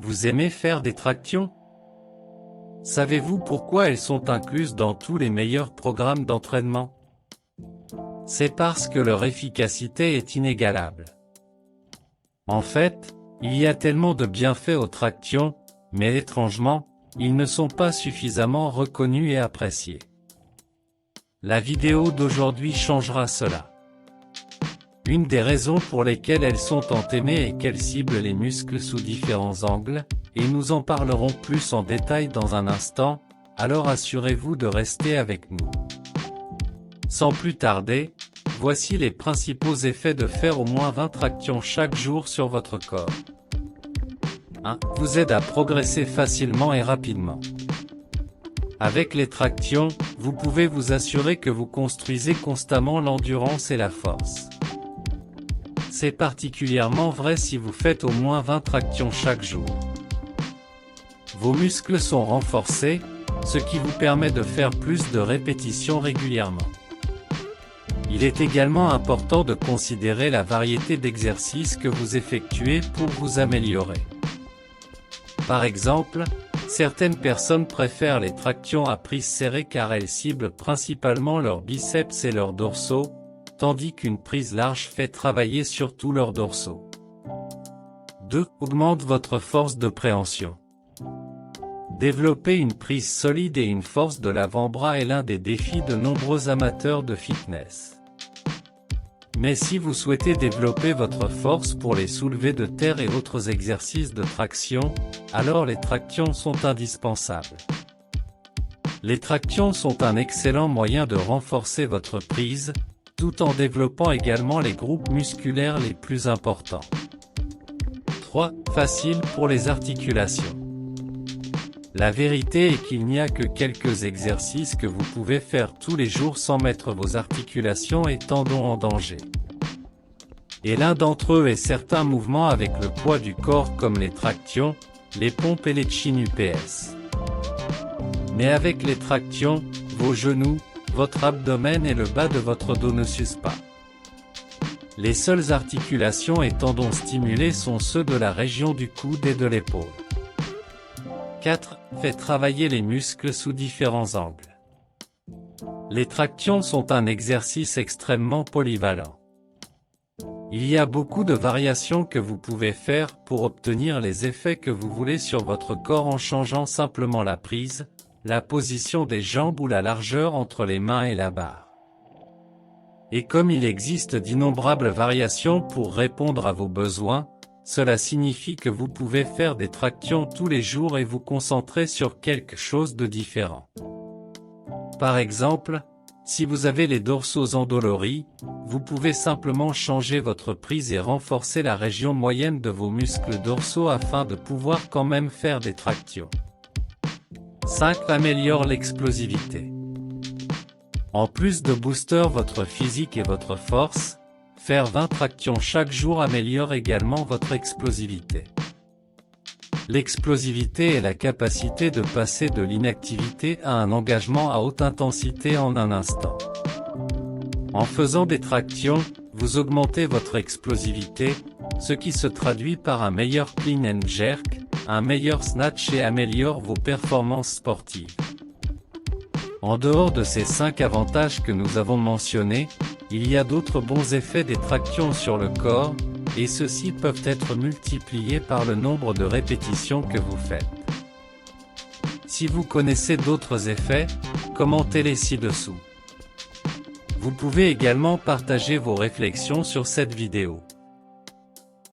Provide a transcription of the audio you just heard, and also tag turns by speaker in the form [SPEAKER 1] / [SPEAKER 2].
[SPEAKER 1] Vous aimez faire des tractions? Savez-vous pourquoi elles sont incluses dans tous les meilleurs programmes d'entraînement? C'est parce que leur efficacité est inégalable. En fait, il y a tellement de bienfaits aux tractions, mais étrangement, ils ne sont pas suffisamment reconnus et appréciés. La vidéo d'aujourd'hui changera cela. Une des raisons pour lesquelles elles sont tant aimées est qu'elles ciblent les muscles sous différents angles, et nous en parlerons plus en détail dans un instant, alors assurez-vous de rester avec nous. Sans plus tarder, voici les principaux effets de faire au moins 20 tractions chaque jour sur votre corps. 1. Vous aide à progresser facilement et rapidement. Avec les tractions, vous pouvez vous assurer que vous construisez constamment l'endurance et la force. C'est particulièrement vrai si vous faites au moins 20 tractions chaque jour. Vos muscles sont renforcés, ce qui vous permet de faire plus de répétitions régulièrement. Il est également important de considérer la variété d'exercices que vous effectuez pour vous améliorer. Par exemple, certaines personnes préfèrent les tractions à prise serrée car elles ciblent principalement leurs biceps et leurs dorsaux, tandis qu'une prise large fait travailler surtout leurs dorsaux. 2. Augmente votre force de préhension. Développer une prise solide et une force de l'avant-bras est l'un des défis de nombreux amateurs de fitness. Mais si vous souhaitez développer votre force pour les soulevés de terre et autres exercices de traction, alors les tractions sont indispensables. Les tractions sont un excellent moyen de renforcer votre prise, tout en développant également les groupes musculaires les plus importants. 3. Facile pour les articulations. La vérité est qu'il n'y a que quelques exercices que vous pouvez faire tous les jours sans mettre vos articulations et tendons en danger. Et l'un d'entre eux est certains mouvements avec le poids du corps comme les tractions, les pompes et les chin UPS. Mais avec les tractions, vos genoux, votre abdomen et le bas de votre dos ne s'usent pas. Les seules articulations et tendons stimulés sont ceux de la région du coude et de l'épaule. 4. Fait travailler les muscles sous différents angles. Les tractions sont un exercice extrêmement polyvalent. Il y a beaucoup de variations que vous pouvez faire pour obtenir les effets que vous voulez sur votre corps en changeant simplement la prise, la position des jambes ou la largeur entre les mains et la barre. Et comme il existe d'innombrables variations pour répondre à vos besoins, cela signifie que vous pouvez faire des tractions tous les jours et vous concentrer sur quelque chose de différent. Par exemple, si vous avez les dorsaux endoloris, vous pouvez simplement changer votre prise et renforcer la région moyenne de vos muscles dorsaux afin de pouvoir quand même faire des tractions. 5. Améliore l'explosivité. En plus de booster votre physique et votre force, faire 20 tractions chaque jour améliore également votre explosivité. L'explosivité est la capacité de passer de l'inactivité à un engagement à haute intensité en un instant. En faisant des tractions, vous augmentez votre explosivité, ce qui se traduit par un meilleur clean and jerk, un meilleur snatch et améliore vos performances sportives. En dehors de ces 5 avantages que nous avons mentionnés, il y a d'autres bons effets des tractions sur le corps, et ceux-ci peuvent être multipliés par le nombre de répétitions que vous faites. Si vous connaissez d'autres effets, commentez-les ci-dessous. Vous pouvez également partager vos réflexions sur cette vidéo.